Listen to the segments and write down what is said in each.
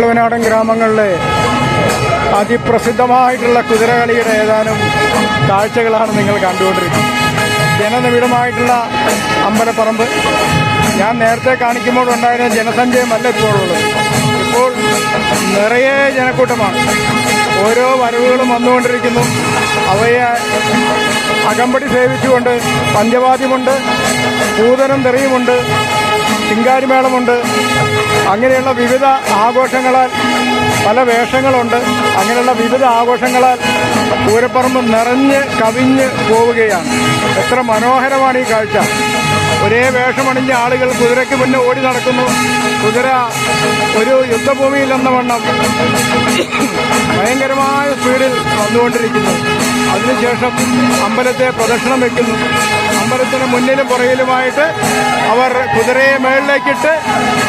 വള്ളുവനാടൻ ഗ്രാമങ്ങളിലെ അതിപ്രസിദ്ധമായിട്ടുള്ള കുതിരകളിയുടെ ഏതാനും കാഴ്ചകളാണ് നിങ്ങൾ കണ്ടുകൊണ്ടിരിക്കുന്നത്. ജനനിബിഡമായിട്ടുള്ള അമ്പലപ്പറമ്പ്. ഞാൻ നേരത്തെ കാണിക്കുമ്പോൾ ഉണ്ടായിരുന്ന ജനസഞ്ചയമല്ല ഇപ്പോൾ ഉള്ളത്. ഇപ്പോൾ നിറയെ ജനക്കൂട്ടമാണ്. ഓരോ വരവുകളും വന്നുകൊണ്ടിരിക്കുന്നു. അവയെ അകമ്പടി സേവിച്ചുകൊണ്ട് പഞ്ചവാദ്യമുണ്ട്, പൂതനം തെറിയുമുണ്ട്, ചിങ്കാരിമേളമുണ്ട്. അങ്ങനെയുള്ള വിവിധ ആഘോഷങ്ങളാൽ പല വേഷങ്ങളുണ്ട്. അങ്ങനെയുള്ള വിവിധ ആഘോഷങ്ങളാൽ പൂരപ്പറമ്പ് നിറഞ്ഞ് കവിഞ്ഞ് പോവുകയാണ്. എത്ര മനോഹരമാണ് ഈ കാഴ്ച. ഒരേ വേഷമണിഞ്ഞ ആളുകൾ കുതിരയ്ക്ക് മുന്നേ ഓടി നടക്കുന്നു. കുതിര ഒരു യുദ്ധഭൂമിയിലെന്ന വണ്ണം ഭയങ്കരമായ സ്പീഡിൽ വന്നുകൊണ്ടിരിക്കുന്നു. അതിനുശേഷം അമ്പലത്തെ പ്രദക്ഷിണം വയ്ക്കുന്നു. അമ്പലത്തിന് മുന്നിലും പുറകിലുമായിട്ട് അവർ കുതിരയെ മേളിലേക്കിട്ട്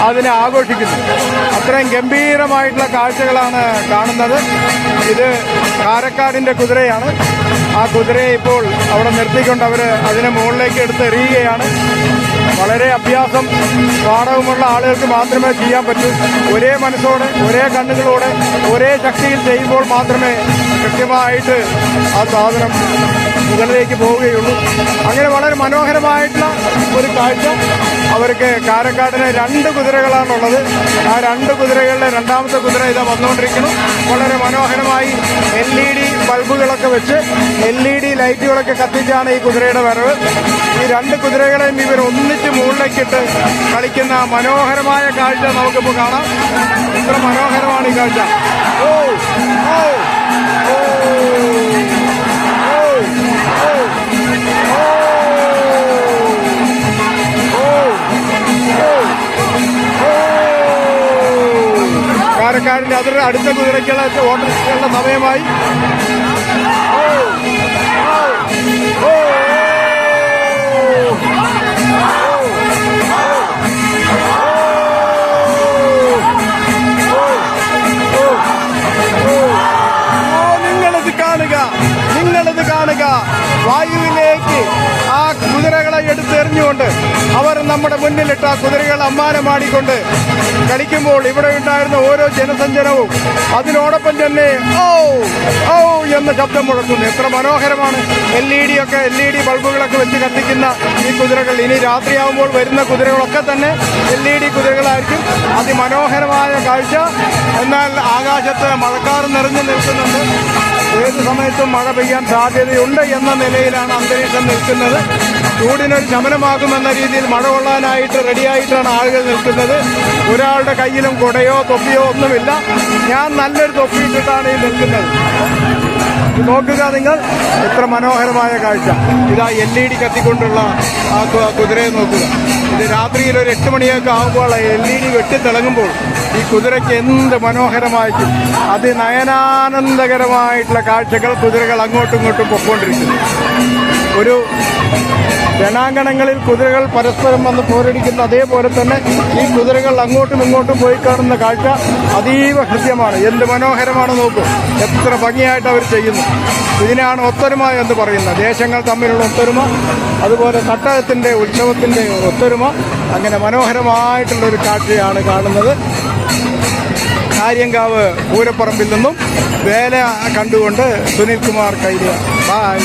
അതിനെ ആഘോഷിക്കുന്നു. അത്രയും ഗംഭീരമായിട്ടുള്ള കാഴ്ചകളാണ് കാണുന്നത്. ഇത് കാരക്കാടിൻ്റെ കുതിരയാണ്. ആ കുതിരയെ ഇപ്പോൾ അവിടെ നിർത്തിക്കൊണ്ട് അവർ അതിനെ മുകളിലേക്ക് എടുത്ത് എറിയുകയാണ്. വളരെ അഭ്യാസം പാഠവുമുള്ള ആളുകൾക്ക് മാത്രമേ ചെയ്യാൻ പറ്റൂ. ഒരേ മനസ്സോടെ, ഒരേ കണ്ണുകളോടെ, ഒരേ ശക്തിയിൽ ചെയ്യുമ്പോൾ മാത്രമേ കൃത്യമായിട്ട് ആ സാധനം മുകളിലേക്ക് പോവുകയുള്ളൂ. അങ്ങനെ വളരെ മനോഹരമായിട്ടുള്ള ഒരു കാഴ്ച. അവർക്ക് കാരക്കാടിന് 2 കുതിരകളാണുള്ളത്. ആ 2 കുതിരകളിലെ രണ്ടാമത്തെ കുതിര ഇതാ വന്നുകൊണ്ടിരിക്കുന്നു. വളരെ മനോഹരമായി LED ബൾബുകളൊക്കെ വെച്ച് LED ലൈറ്റുകളൊക്കെ കത്തിച്ചാണ് ഈ കുതിരയുടെ വരവ്. ഈ 2 കുതിരകളെയും ഇവർ ഒന്നിച്ച് മുകളിലേക്കിട്ട് കളിക്കുന്ന മനോഹരമായ കാഴ്ച നമുക്കിപ്പോൾ കാണാം. ഇത്ര മനോഹരമാണ് ഈ കാഴ്ച. ഓ ഓ ഓ കാരക്കാടിന്റെ അതിരുടെ അടുത്ത കുതിരയ്ക്കുള്ള ഓട്ടത്തിലുള്ള സമയമായി. നിങ്ങളിത് കാണുക. വായുവിലേക്ക് ആ കുതിരകളെ എടുത്തെറിഞ്ഞുകൊണ്ട് അവർ നമ്മുടെ മുന്നിലിട്ട് ആ കുതിരകൾ അമ്മാനമാടിക്കൊണ്ട് കളിക്കുമ്പോൾ ഇവിടെ ഉണ്ടായിരുന്ന ഓരോ ജനസഞ്ചനവും അതിനോടൊപ്പം തന്നെ ഓ ഓ എന്ന ശബ്ദം മുഴക്കുന്നു. എത്ര മനോഹരമാണ്. LED ബൾബുകളൊക്കെ വെച്ച് കത്തിക്കുന്ന ഈ കുതിരകൾ. ഇനി രാത്രിയാവുമ്പോൾ വരുന്ന കുതിരകളൊക്കെ തന്നെ LED കുതിരകളായിരിക്കും. അതിമനോഹരമായ കാഴ്ച. എന്നാൽ ആകാശത്ത് മഴക്കാറ് നിറഞ്ഞു നിൽക്കുന്നുണ്ട്. ഏത് സമയത്തും മഴ പെയ്യാൻ സാധ്യതയുണ്ട് എന്ന നിലയിലാണ് അന്തരീക്ഷം നിൽക്കുന്നത്. ചൂടിനൊരു ശമനമാകുമെന്ന രീതിയിൽ മഴ കൊള്ളാനായിട്ട് റെഡിയായിട്ടാണ് ആളുകൾ നിൽക്കുന്നത്. ഒരാളുടെ കയ്യിലും കുടയോ തൊപ്പിയോ ഒന്നുമില്ല. ഞാൻ നല്ലൊരു തൊപ്പിയിട്ടിട്ടാണ് ഈ നിൽക്കുന്നത്. നോക്കുക നിങ്ങൾ, എത്ര മനോഹരമായ കാഴ്ച. ഇതാ LED കത്തിക്കൊണ്ടുള്ള ആ കുതിരയെ നോക്കുക. ഇത് രാത്രിയിൽ ഒരു 8 മണിയൊക്കെ ആകുമ്പോൾ LED വെട്ടിത്തിളങ്ങുമ്പോൾ ഈ കുതിരയ്ക്ക് എന്ത് മനോഹരമായിരിക്കും. അതിനയനാനന്ദകരമായിട്ടുള്ള കാഴ്ചകൾ. കുതിരകൾ അങ്ങോട്ടും ഇങ്ങോട്ടും പൊക്കോണ്ടിരിക്കുന്നു. ഒരു രണാങ്കണങ്ങളിൽ കുതിരകൾ പരസ്പരം വന്ന് പോരടിക്കുന്ന അതേപോലെ തന്നെ ഈ കുതിരകൾ അങ്ങോട്ടും ഇങ്ങോട്ടും പോയി കാണുന്ന കാഴ്ച അതീവ ഹൃദ്യമാണ്. എന്ത് മനോഹരമാണ് നോക്കൂ. എത്ര ഭംഗിയായിട്ട് അവർ ചെയ്യുന്നു. ഇതിനാണ് ഒത്തൊരുമ എന്ന് പറയുന്നത്. ദേശങ്ങൾ തമ്മിലുള്ള ഒത്തൊരുമ, അതുപോലെ തട്ടകത്തിൻ്റെ ഉത്സവത്തിൻ്റെ ഒത്തൊരുമ. അങ്ങനെ മനോഹരമായിട്ടുള്ളൊരു കാഴ്ചയാണ് കാണുന്നത്. കാര്യങ്കാവ് പൂരപ്പറമ്പിൽ നിന്നും വേല കണ്ടുകൊണ്ട് സുനിൽകുമാർ കൈരിയ. ബായ്.